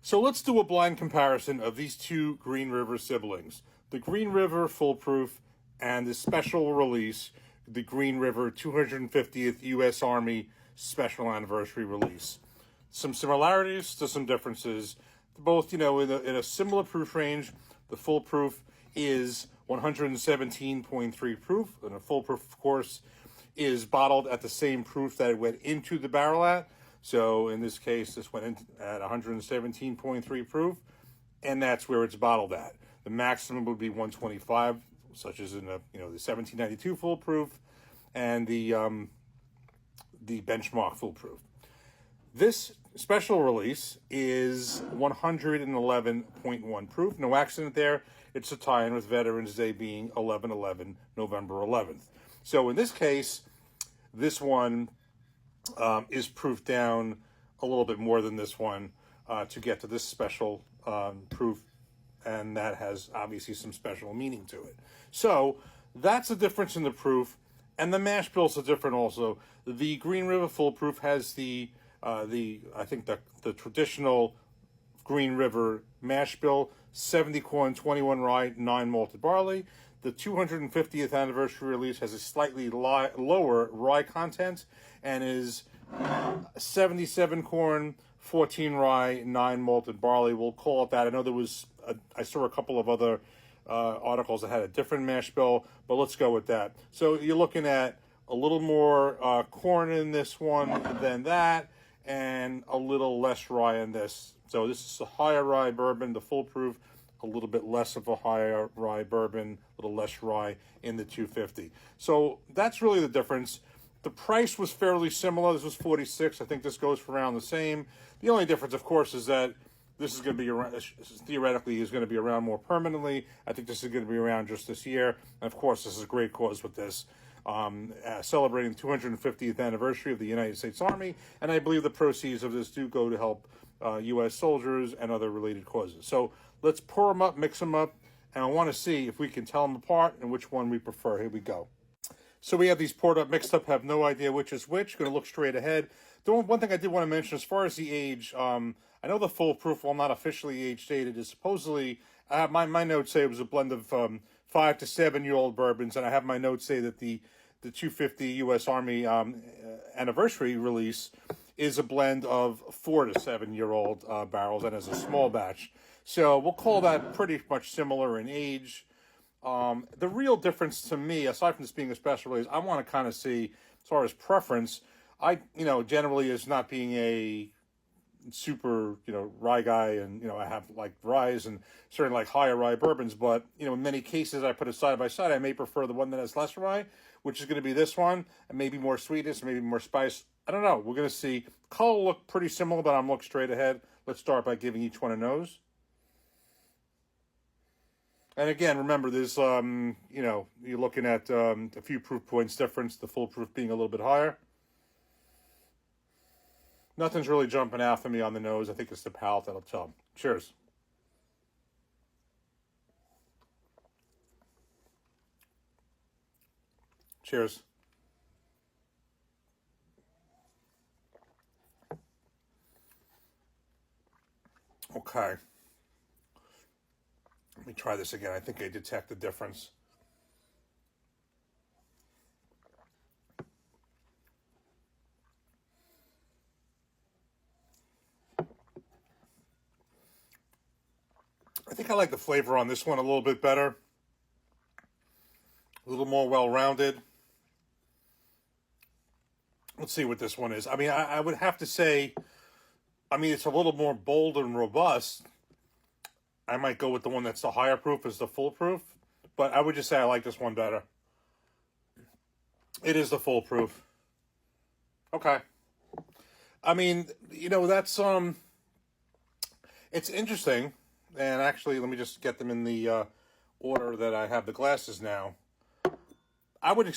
So let's do a blind comparison of these two Green River siblings. The Green River Full Proof and the special release, the Green River 250th U.S. Army Special Anniversary Release. Some similarities to some differences. Both, in a similar proof range. The Full Proof is 117.3 proof, and a Full Proof, of course, is bottled at the same proof that it went into the barrel at. So in this case, this went in at 117.3 proof, and that's where it's bottled at. The maximum would be 125, such as in the 1792 Full Proof and the Benchmark Full Proof. This special release is 111.1 proof. No accident there. It's a tie-in with Veterans Day being 11/11, November 11th. So in this case, this one is proof down a little bit more than this one to get to this special proof, and that has obviously some special meaning to it. So that's the difference in the proof, and the mash bills are different also. The Green River Full Proof has the traditional Green River mash bill, 70 corn, 21 rye, 9 malted barley. The 250th anniversary release has a slightly lower rye content and is 77 corn, 14 rye, 9 malted barley. We'll call it that. I know I saw a couple of other articles that had a different mash bill, but let's go with that. So you're looking at a little more corn in this one than that, and a little less rye in this. So this is a higher rye bourbon, the Full Proof, a little bit less of a higher rye bourbon, a little less rye in the 250. So that's really the difference. The price was fairly similar. This was $46. I think this goes for around the same. The only difference, of course, is that this is going to be around, theoretically, is going to be around more permanently. I think this is going to be around just this year. And of course, this is a great cause with this. Celebrating the 250th anniversary of the United States Army, and I believe the proceeds of this do go to help U.S. soldiers and other related causes. So let's pour them up, mix them up, and I want to see if we can tell them apart and which one we prefer. Here we go. So we have these poured up, mixed up, have no idea which is which. Going to look straight ahead. The one thing I did want to mention, as far as the age, I know the Full Proof, while not officially age dated, is supposedly, my notes say it was a blend of 5 to 7 year old bourbons, and I have my notes say that the 250 U.S. Army anniversary release is a blend of 4 to 7 year old barrels, and as a small batch. So we'll call that pretty much similar in age. The real difference to me, aside from this being a special release, I want to kind of see, as far as preference, I generally, as not being a super rye guy, and I have like ryes and certainly like higher rye bourbons, but in many cases I put it side by side. I may prefer the one that has less rye, which is going to be this one, and maybe more sweetness, maybe more spice. I don't know. We're going to see. Color look pretty similar, but I'm looking straight ahead. Let's start by giving each one a nose. And again, remember, there's you're looking at a few proof points difference, the Full Proof being a little bit higher. Nothing's really jumping out for me on the nose. I think it's the palate that'll tell. Cheers. Cheers. Okay. Let me try this again. I think I detect the difference. I think I like the flavor on this one a little bit better. A little more well-rounded. Let's see what this one is. I mean, I would have to say, it's a little more bold and robust. I might go with the one that's the higher proof as the Full Proof, but I would just say I like this one better. It is the Full Proof. Okay. That's it's interesting. And actually, let me just get them in the order that I have the glasses now. I would have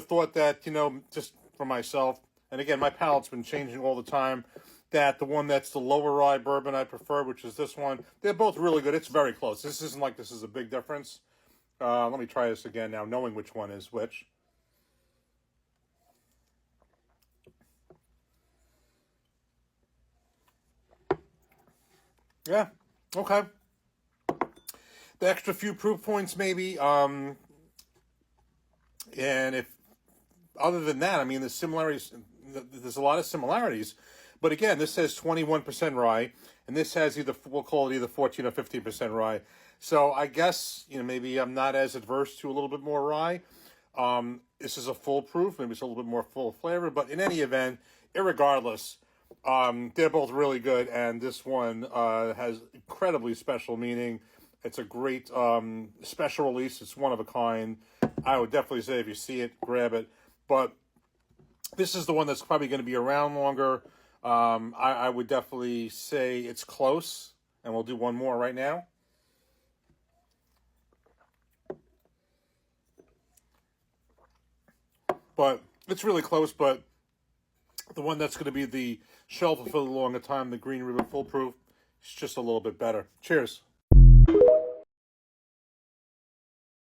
thought that, just for myself, and again, my palate's been changing all the time, that the one that's the lower rye bourbon I prefer, which is this one, they're both really good. It's very close. This isn't like this is a big difference. Let me try this again now, knowing which one is which. Yeah. Okay. The extra few proof points, maybe. And if other than that, I mean, the similarities. There's a lot of similarities, but again, this says 21% rye, and this has we'll call it either 14 or 15% rye. So I guess maybe I'm not as adverse to a little bit more rye. This is a full proof, maybe it's a little bit more full flavor, but in any event, irregardless, they're both really good, and this one has incredibly special meaning. It's a great special release. It's one of a kind. I would definitely say if you see it, grab it. But this is the one that's probably going to be around longer. I would definitely say it's close, and we'll do one more right now. But it's really close, but the one that's going to be the shelf for the longer time, the Green River Full Proof, is just a little bit better. Cheers.